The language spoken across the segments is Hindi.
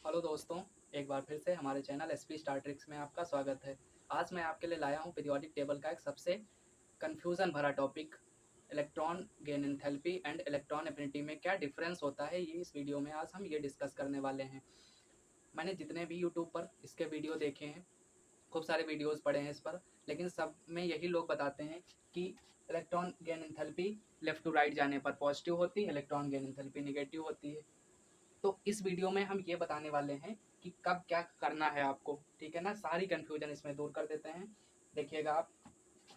हेलो दोस्तों, एक बार फिर से हमारे चैनल एसपी स्टार ट्रिक्स में आपका स्वागत है। आज मैं आपके लिए लाया हूं पीरियोडिक टेबल का एक सबसे कन्फ्यूज़न भरा topic, electron gain enthalpy and electron affinity में क्या डिफरेंस होता है। ये इस वीडियो में आज हम ये डिस्कस करने वाले हैं। मैंने जितने भी यूट्यूब पर इसके वीडियो देखे हैं, खूब सारे वीडियोज़ पढ़े हैं इस पर, लेकिन सब में यही लोग बताते हैं कि electron gain enthalpy left to right जाने पर पॉजिटिव होती है, इलेक्ट्रॉन गेन एंथैल्पी नेगेटिव होती है। तो इस वीडियो में हम ये बताने वाले हैं कि कब क्या करना है आपको, ठीक है ना। सारी कन्फ्यूजन इसमें दूर कर देते हैं। देखिएगा आप,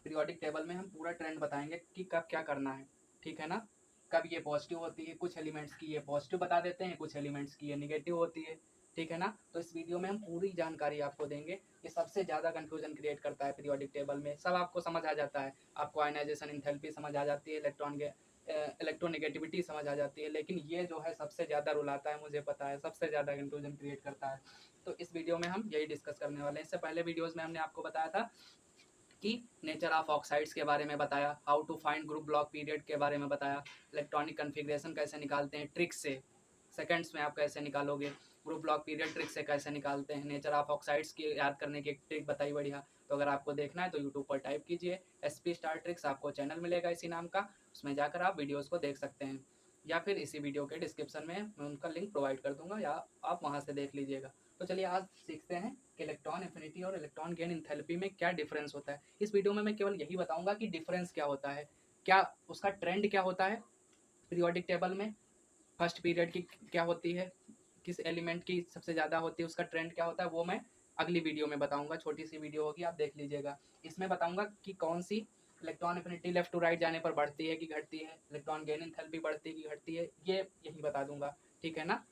पीरियोडिक टेबल में हम पूरा ट्रेंड बताएंगे कि कब क्या करना है, ठीक है ना। कब ये पॉजिटिव होती है, कुछ एलिमेंट्स की ये पॉजिटिव बता देते हैं, कुछ एलिमेंट्स की ये निगेटिव होती है, ठीक है ना। तो इस वीडियो में हम पूरी जानकारी आपको देंगे। ये सबसे ज़्यादा कन्फ्यूजन क्रिएट करता है पीरियोडिक टेबल में। सब आपको समझ आ जाता है, आपको आयनाइजेशन इंथैल्पी समझ आ जाती है, इलेक्ट्रोनेगेटिविटी समझ आ जाती है, लेकिन ये जो है सबसे ज़्यादा रुलाता है, मुझे पता है, सबसे ज़्यादा कंफ्यूजन क्रिएट करता है। तो इस वीडियो में हम यही डिस्कस करने वाले हैं। इससे पहले वीडियोज़ में हमने आपको बताया था कि नेचर ऑफ ऑक्साइड्स के बारे में बताया, how to find group block period के बारे में बताया, इलेक्ट्रॉनिक कन्फिग्रेशन कैसे निकालते हैं ट्रिक से, सेकंड्स में आप कैसे निकालोगे, ग्रुप ब्लॉक पीरियड ट्रिक से कैसे निकालते हैं, नेचर ऑफ ऑक्साइड्स की याद करने की एक ट्रिक बताई बढ़िया। तो अगर आपको देखना है तो यूट्यूब पर टाइप कीजिए एसपी स्टार ट्रिक्स, आपको चैनल मिलेगा इसी नाम का, उसमें जाकर आप वीडियोज़ को देख सकते हैं, या फिर इसी वीडियो के डिस्क्रिप्शन में मैं उनका लिंक प्रोवाइड कर दूंगा, या आप वहाँ से देख लीजिएगा। तो चलिए आज सीखते हैं कि इलेक्ट्रॉन एफिनिटी और इलेक्ट्रॉन गेन इंथैल्पी में क्या डिफरेंस होता है। इस वीडियो में मैं केवल यही बताऊंगा कि डिफरेंस क्या होता है, क्या उसका ट्रेंड क्या होता है पीरियोडिक टेबल में, फर्स्ट पीरियड की क्या होती है, किस एलिमेंट की सबसे ज़्यादा होती है, उसका ट्रेंड क्या होता है, वो मैं अगली वीडियो में बताऊंगा। छोटी सी वीडियो होगी, आप देख लीजिएगा। इसमें बताऊंगा कि कौन सी electron affinity left to right जाने पर बढ़ती है कि घटती है, इलेक्ट्रॉन गेन एंथैल्पी बढ़ती है कि घटती है, ये यही बता दूंगा, ठीक है ना।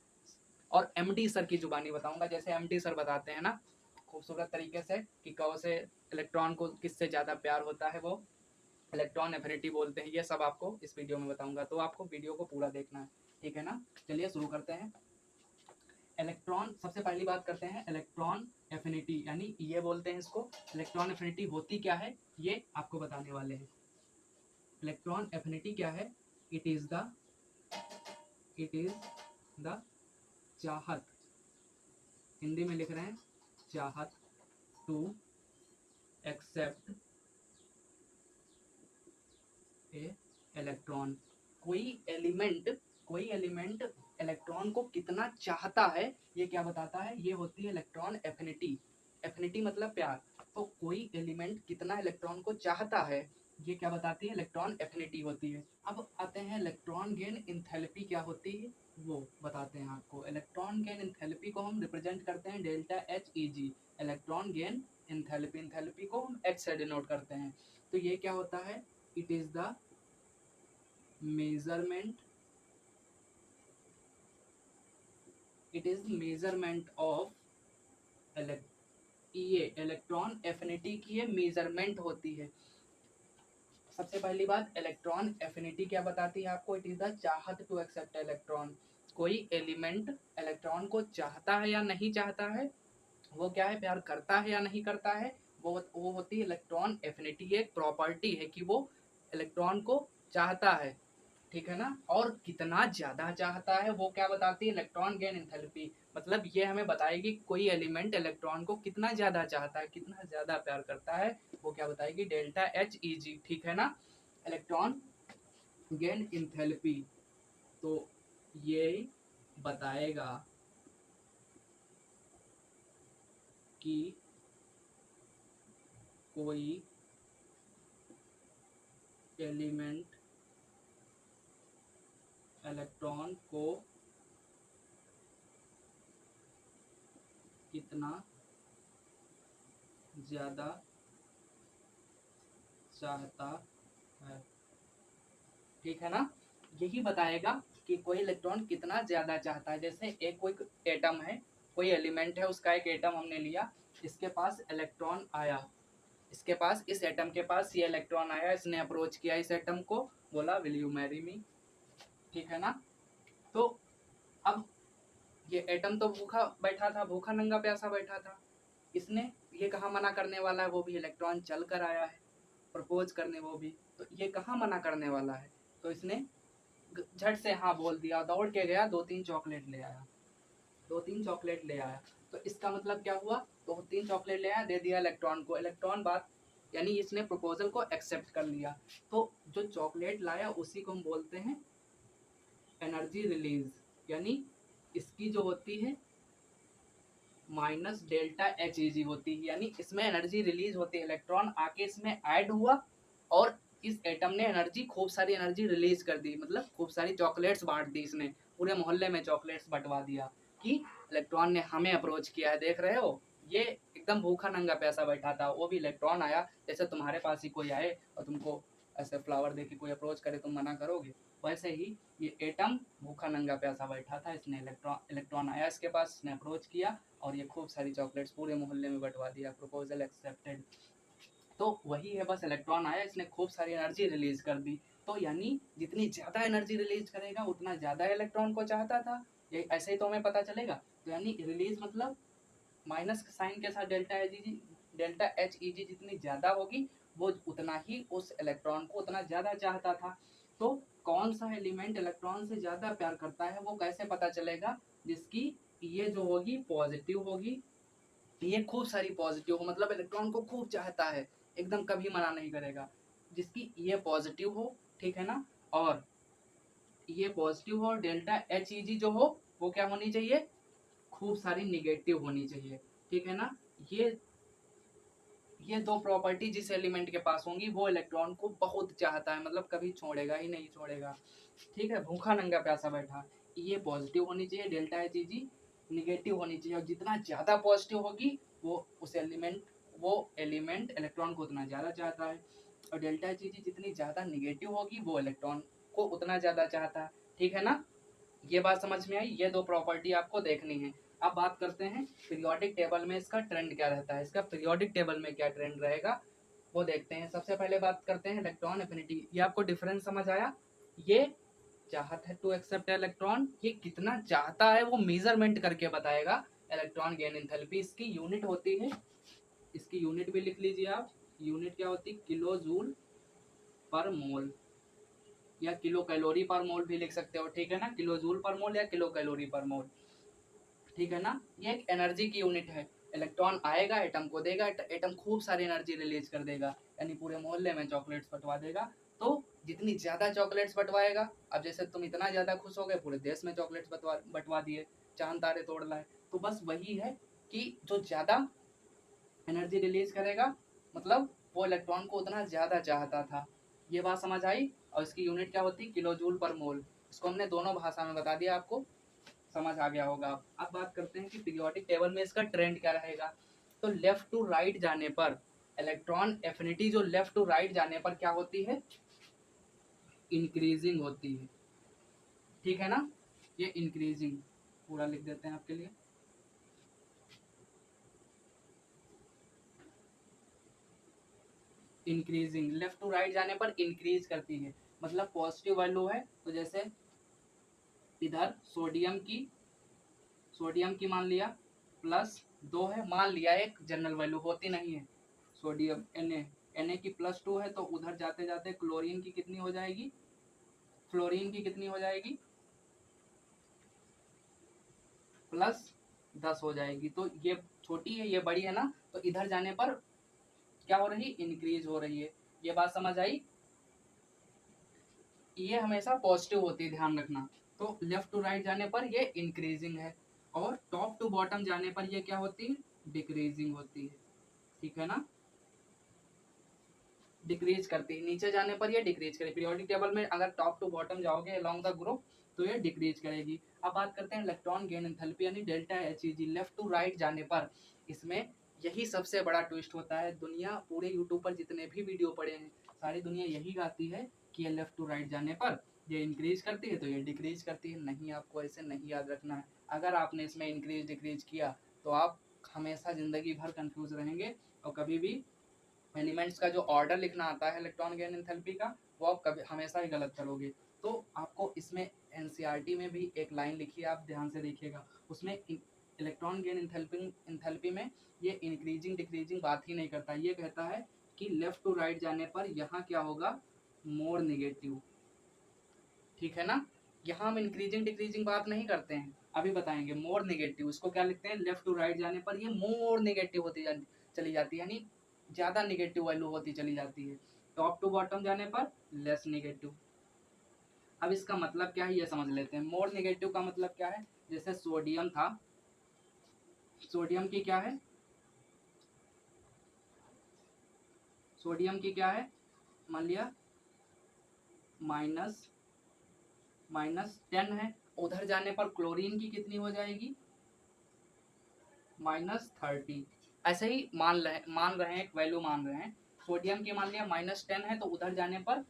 और एमडी सर की जुबानी बताऊंगा, जैसे एमडी सर बताते हैं ना खूबसूरत तरीके से कि कौन से इलेक्ट्रॉन को किससे ज़्यादा प्यार होता है, वो इलेक्ट्रॉन एफिनिटी बोलते हैं। ये सब आपको इस वीडियो में बताऊंगा, तो आपको वीडियो को पूरा देखना है, ठीक है ना। चलिए शुरू करते हैं। इलेक्ट्रॉन, सबसे पहली बात करते हैं इलेक्ट्रॉन एफिनिटी, यानी ये बोलते हैं इसको। इलेक्ट्रॉन एफिनिटी होती क्या है ये आपको बताने वाले हैं। इलेक्ट्रॉन एफिनिटी क्या है? It is the it is the चाहत, हिंदी में लिख रहे हैं चाहत, टू एक्सेप्ट ए इलेक्ट्रॉन। कोई एलिमेंट इलेक्ट्रॉन को कितना चाहता है, ये क्या बताता है, ये होती है इलेक्ट्रॉन एफिनिटी। एफिनिटी मतलब प्यार। तो कोई एलिमेंट कितना इलेक्ट्रॉन को चाहता है, ये क्या बताती है, इलेक्ट्रॉन एफिनिटी होती है। अब आते हैं इलेक्ट्रॉन गेन इंथैल्पी क्या होती है, वो बताते हैं आपको। इलेक्ट्रॉन गेन इंथैल्पी को हम रिप्रेजेंट करते हैं डेल्टा एच ई जी। इलेक्ट्रॉन गेन इंथैल्पी, इंथैल्पी को हम एच से डिनोट करते हैं। तो ये क्या होता है, it is the measurement it is measurement of ये इलेक्ट्रॉन एफिनिटी की ये मेजरमेंट होती है। सबसे पहली बात, इलेक्ट्रॉन एफिनिटी क्या बताती है आपको, इट इज द चाहत टू एक्सेप्ट इलेक्ट्रॉन। कोई एलिमेंट इलेक्ट्रॉन को चाहता है या नहीं चाहता है, वो क्या है, प्यार करता है या नहीं करता है, वो होती है इलेक्ट्रॉन एफिनिटी। एक प्रॉपर्टी है कि वो इलेक्ट्रॉन को चाहता है, ठीक है ना। और कितना ज्यादा चाहता है वो क्या बताती है, इलेक्ट्रॉन गेन एंथैल्पी। मतलब ये हमें बताएगी कोई एलिमेंट इलेक्ट्रॉन को कितना ज्यादा चाहता है, कितना ज्यादा प्यार करता है, वो क्या बताएगी, डेल्टा एच ई जी, ठीक है ना। इलेक्ट्रॉन गेन एंथैल्पी तो ये बताएगा कि कोई एलिमेंट इलेक्ट्रॉन को कितना ज़्यादा चाहता है, ठीक है ना। यही बताएगा कि कोई इलेक्ट्रॉन कितना ज़्यादा चाहता है। जैसे एक कोई एटम है, कोई एलिमेंट है, उसका एक एटम हमने लिया, इसके पास इलेक्ट्रॉन आया, इसके पास, इस एटम के पास ये इलेक्ट्रॉन आया, इसने अप्रोच किया इस एटम को, बोला विल यू मैरी मी, ठीक है ना। तो अब ये एटम तो भूखा बैठा था, भूखा नंगा प्यासा बैठा था, इसने ये कहाँ मना करने वाला है, वो भी इलेक्ट्रॉन चल कर आया है प्रपोज करने, वो भी, तो ये कहाँ मना करने वाला है। तो इसने झट से हाँ बोल दिया, दौड़ के गया, 2-3 चॉकलेट ले आया, दो तीन चॉकलेट ले आया, तो इसका मतलब क्या हुआ, दो तीन चॉकलेट ले आया, दे दिया इलेक्ट्रॉन को, इलेक्ट्रॉन बात यानी इसने प्रपोजल को एक्सेप्ट कर लिया। तो जो चॉकलेट लाया उसी को हम बोलते हैं एनर्जी रिलीज, यानी इसकी जो होती है माइनस डेल्टा एच ई जी होती है, यानी इसमें एनर्जी रिलीज होती है, इलेक्ट्रॉन आके इसमें ऐड हुआ और इस एटम ने एनर्जी, खूब सारी एनर्जी रिलीज कर दी, मतलब खूब सारी चॉकलेट्स बांट दी, इसने पूरे मोहल्ले में चॉकलेट्स बंटवा दिया कि इलेक्ट्रॉन ने हमें अप्रोच किया है, देख रहे हो। ये एकदम भूखा नंगा प्यासा बैठा था, वो भी इलेक्ट्रॉन आया, जैसे तुम्हारे पास ही कोई आए और तुमको ऐसे फ्लावर देके कोई अप्रोच करे, तुम मना करोगे, वैसे ही ये एटम भूखा नंगा प्यासा बैठा था, इसने इलेक्ट्रॉन आया इसके पास, इसने अप्रोच किया और ये खूब सारी चॉकलेट्स पूरे मोहल्ले में बंटवा दिया, प्रपोजल एक्सेप्टेड। तो वही है, बस इलेक्ट्रॉन आया, इसने खूब सारी एनर्जी रिलीज कर दी, तो यानी जितनी ज़्यादा एनर्जी रिलीज करेगा उतना ज़्यादा इलेक्ट्रॉन को चाहता था, ये ऐसे ही तो हमें पता चलेगा। तो यानी रिलीज मतलब माइनस साइन के साथ डेल्टा एच ई जी जितनी ज़्यादा होगी वो उतना ही उस इलेक्ट्रॉन को उतना ज़्यादा चाहता था। तो कौन सा एलिमेंट इलेक्ट्रॉन से ज़्यादा प्यार करता है वो कैसे पता चलेगा, जिसकी ये जो होगी पॉजिटिव होगी, ये खूब सारी पॉजिटिव हो, मतलब इलेक्ट्रॉन को खूब चाहता है, एकदम कभी मना नहीं करेगा, जिसकी ये पॉजिटिव हो, ठीक है ना, और ये पॉजिटिव हो और डेल्टा एच ई जी जो हो वो क्या होनी चाहिए, खूब सारी निगेटिव होनी चाहिए, ठीक है ना। ये दो प्रॉपर्टी जिस एलिमेंट के पास होंगी वो इलेक्ट्रॉन को बहुत चाहता है, मतलब कभी छोड़ेगा ही नहीं छोड़ेगा, ठीक है, भूखा नंगा प्यासा बैठा। ये पॉजिटिव होनी चाहिए, डेल्टा एच ई जी निगेटिव होनी चाहिए, और जितना ज़्यादा पॉजिटिव होगी वो एलिमेंट इलेक्ट्रॉन को उतना ज़्यादा चाहता है, और डेल्टा एच ई जी जितनी ज़्यादा निगेटिव होगी वो इलेक्ट्रॉन को उतना ज़्यादा चाहता है, ठीक है ना। ये बात समझ में आई, ये दो प्रॉपर्टी आपको देखनी है। अब बात करते हैं पीरियोडिक टेबल में इसका ट्रेंड क्या रहता है, इसका पीरियोडिक टेबल में क्या ट्रेंड रहेगा वो देखते हैं। सबसे पहले बात करते हैं इलेक्ट्रॉन एफिनिटी, ये आपको डिफरेंस समझ आया, ये चाहत है टू एक्सेप्ट इलेक्ट्रॉन, ये कितना चाहता है वो मेजरमेंट करके बताएगा। इलेक्ट्रॉन गेन एंथैल्पी इसकी यूनिट होती है, इसकी यूनिट भी लिख लीजिए आप, यूनिट क्या होती है, किलो जूल पर मोल, या किलो कैलोरी पर मोल भी लिख सकते हो, ठीक है ना, किलो जूल पर मोल या किलो कैलोरी पर मोल, ठीक है ना। ये एक एनर्जी की यूनिट है, इलेक्ट्रॉन आएगा एटम को देगा, एटम खूब सारी एनर्जी रिलीज कर देगा, यानी पूरे मोहल्ले में चॉकलेट्स बंटवा देगा। तो जितनी ज़्यादा चॉकलेट्स बंटवाएगा, अब जैसे तुम इतना ज़्यादा खुश हो गए पूरे देश में चॉकलेट्स बंटवा दिए, चांद तारे तोड़ लाए, तो बस वही है कि जो ज़्यादा एनर्जी रिलीज करेगा मतलब वो इलेक्ट्रॉन को उतना ज़्यादा चाहता था। ये बात समझ आई, और इसकी यूनिट क्या होती है, किलो जूल पर मोल, इसको हमने दोनों भाषा में बता दिया, आपको समझ आ गया होगा। अब बात करते हैं कि पीरियोडिक टेबल में इसका ट्रेंड क्या रहेगा। तो लेफ्ट टू राइट जाने पर इलेक्ट्रॉन एफिनिटी जो लेफ्ट टू राइट जाने पर क्या होती है, इंक्रीजिंग होती है, ठीक है ना, ये इंक्रीजिंग पूरा लिख देते हैं आपके लिए, इंक्रीजिंग लेफ्ट टू राइट जाने पर इंक्रीज करती है, मतलब पॉजिटिव वैल्यू है तो जैसे इधर सोडियम की मान लिया +2 है, मान लिया, एक जनरल वैल्यू होती नहीं है, सोडियम Na की +2 है, तो उधर जाते जाते क्लोरीन की कितनी हो जाएगी, फ्लोरीन की कितनी हो जाएगी, +10 हो जाएगी। तो ये छोटी है ये बड़ी है ना, तो इधर जाने पर क्या हो रही, इंक्रीज हो रही है। ये बात समझ आई, ये हमेशा पॉजिटिव होती है, ध्यान रखना। तो लेफ्ट टू राइट जाने पर ये इंक्रीजिंग है, और टॉप टू बॉटम जाने पर ये क्या होती है, डिक्रीजिंग होती है, ठीक है ना, डिक्रीज करती है, नीचे जाने पर ये डिक्रीज करेगी। पीरियोडिक टेबल में अगर टॉप टू बॉटम जाओगे अलोंग द ग्रुप तो ये डिक्रीज करेगी। अब बात करते हैं इलेक्ट्रॉन गेन एंथैल्पी यानी delta H E G, left to right जाने पर इसमें यही सबसे बड़ा ट्विस्ट होता है। दुनिया पूरे यूट्यूब पर जितने भी वीडियो पड़े हैं सारी दुनिया यही गाती है कि ये लेफ्ट टू राइट जाने पर ये इंक्रीज करती है तो ये डिक्रीज करती है। नहीं, आपको ऐसे नहीं याद रखना है। अगर आपने इसमें इंक्रीज डिक्रीज किया तो आप हमेशा ज़िंदगी भर कंफ्यूज रहेंगे, और कभी भी एलिमेंट्स का जो ऑर्डर लिखना आता है इलेक्ट्रॉन गेन एंथैल्पी का वो आप कभी हमेशा ही गलत करोगे। तो आपको इसमें एनसीईआरटी में भी एक लाइन लिखी है, आप ध्यान से देखिएगा, उसमें इलेक्ट्रॉन गेन एंथैल्पी में ये इंक्रीजिंग डिक्रीजिंग बात ही नहीं करता, ये कहता है कि लेफ्ट टू राइट जाने पर यहाँ क्या होगा, मोर निगेटिव, ठीक है ना। यहाँ हम इंक्रीजिंग डिक्रीजिंग बात नहीं करते हैं, अभी बताएंगे। मोर नेगेटिव, इसको क्या लिखते हैं, लेफ्ट टू राइट जाने पर ये मोर नेगेटिव होती चली जाती है, यानी ज़्यादा नेगेटिव वैल्यू होती चली जाती है। टॉप टू बॉटम जाने पर लेस नेगेटिव। अब इसका मतलब क्या है ये समझ लेते हैं। मोर नेगेटिव का मतलब क्या है, जैसे सोडियम था, सोडियम की क्या है, सोडियम की क्या है, मान लिया -10 है, उधर जाने पर क्लोरीन की कितनी हो जाएगी, -30। ऐसे ही मान रहे हैं एक वैल्यू मान रहे हैं, सोडियम की मान लिया -10 है, तो उधर जाने पर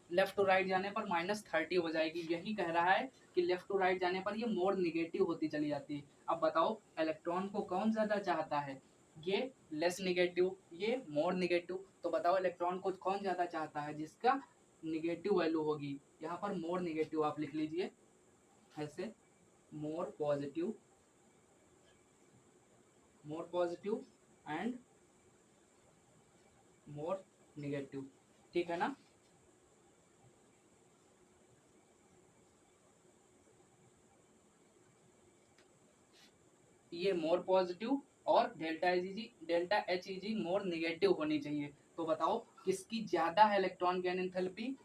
लेफ्ट टू राइट जाने पर -30 हो जाएगी। यही कह रहा है कि लेफ्ट टू राइट जाने पर ये मोर निगेटिव होती चली जाती है। अब बताओ इलेक्ट्रॉन को कौन ज्यादा चाहता है, ये लेस निगेटिव, ये मोर निगेटिव। तो बताओ इलेक्ट्रॉन को कौन ज्यादा चाहता है, जिसका निगेटिव वैल्यू होगी। यहाँ पर मोर निगेटिव आप लिख लीजिए ऐसे, more positive and more negative, ठीक है ना। ये मोर पॉजिटिव और डेल्टा एच ई जी मोर निगेटिव होनी चाहिए। तो बताओ किसकी ज्यादा है इलेक्ट्रॉन गेन एंथैल्पी,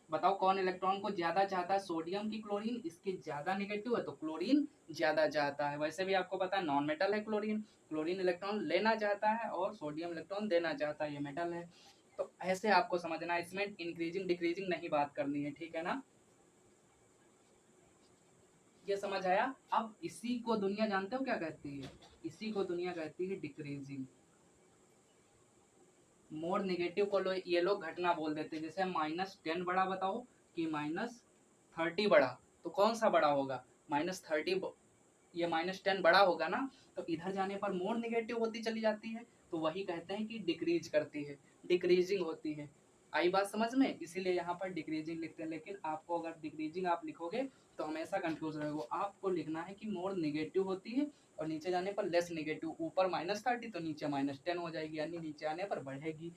बताओ कौन इलेक्ट्रॉन को ज्यादा चाहता है, सोडियम की क्लोरीन, इसकी ज्यादा नेगेटिव है तो क्लोरीन ज्यादा चाहता है। वैसे भी आपको पता है नॉन मेटल है क्लोरीन, क्लोरीन इलेक्ट्रॉन लेना चाहता है और सोडियम इलेक्ट्रॉन देना चाहता है, ये मेटल है। तो ऐसे आपको समझना है, इसमें इंक्रीजिंग डिक्रीजिंग नहीं बात करनी है, ठीक है ना। ये समझ आया। अब इसी को दुनिया जानते हो क्या कहती है, इसी को दुनिया कहती है डिक्रीजिंग। मोर नेगेटिव को ये लोग घटना बोल देते हैं। जैसे -10 बड़ा बताओ कि -30 बड़ा, तो कौन सा बड़ा होगा, -30, ये -10 बड़ा होगा ना। तो इधर जाने पर मोर नेगेटिव होती चली जाती है, तो वही कहते हैं कि डिक्रीज करती है, डिक्रीजिंग होती है। आई बात समझ में, इसीलिए यहाँ पर डिक्रीजिंग लिखते हैं। लेकिन आपको अगर डिक्रीजिंग आप लिखोगे तो हमेशा कंफ्यूज रहेगा। आपको लिखना है कि मोर नेगेटिव होती है और नीचे जाने पर लेस नेगेटिव, ऊपर -30 तो नीचे -10 हो जाएगी, यानी नीचे आने पर बढ़ेगी,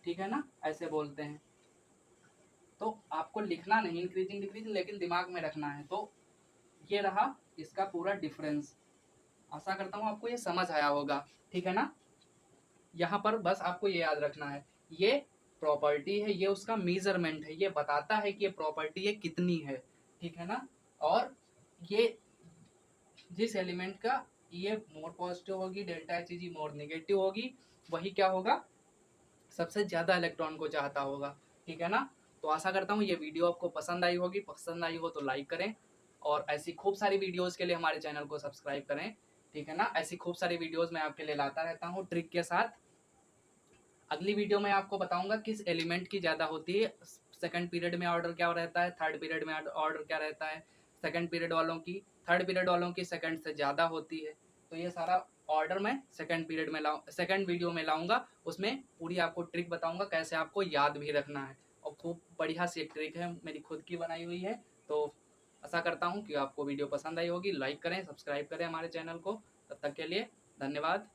ठीक है ना, ऐसे बोलते हैं। तो आपको लिखना नहीं इंक्रीजिंग डिक्रीजिंग, लेकिन दिमाग में रखना है। तो ये रहा इसका पूरा डिफरेंस। आशा करता हूँ आपको ये समझ आया होगा, ठीक है ना। यहाँ पर बस आपको ये याद रखना है, ये प्रॉपर्टी है, ये उसका मेजरमेंट है, ये बताता है कि ये प्रॉपर्टी ये कितनी है, ठीक है ना। और ये जिस एलिमेंट का ये मोर पॉजिटिव होगी, delta H G more negative होगी, वही क्या होगा, सबसे ज्यादा इलेक्ट्रॉन को चाहता होगा, ठीक है ना। तो आशा करता हूँ ये वीडियो आपको पसंद आई होगी, पसंद आई हो तो लाइक करें और ऐसी खूब सारी वीडियोस के लिए हमारे चैनल को सब्सक्राइब करें, ठीक है ना। ऐसी खूब सारी वीडियोस मैं आपके लिए लाता रहता हूँ ट्रिक के साथ। अगली वीडियो में आपको बताऊंगा किस एलिमेंट की ज़्यादा होती है, सेकंड पीरियड में ऑर्डर क्या रहता है, थर्ड पीरियड में ऑर्डर क्या रहता है, सेकंड पीरियड वालों की, थर्ड पीरियड वालों की सेकंड से ज़्यादा होती है। तो ये सारा ऑर्डर मैं सेकंड पीरियड में सेकंड वीडियो में लाऊंगा, उसमें पूरी आपको ट्रिक बताऊंगा कैसे आपको याद भी रखना है। और खूब बढ़िया सी एक ट्रिक है, मेरी खुद की बनाई हुई है। तो आशा करता हूँ कि आपको वीडियो पसंद आई होगी, लाइक करें, सब्सक्राइब करें हमारे चैनल को। तब तक के लिए धन्यवाद।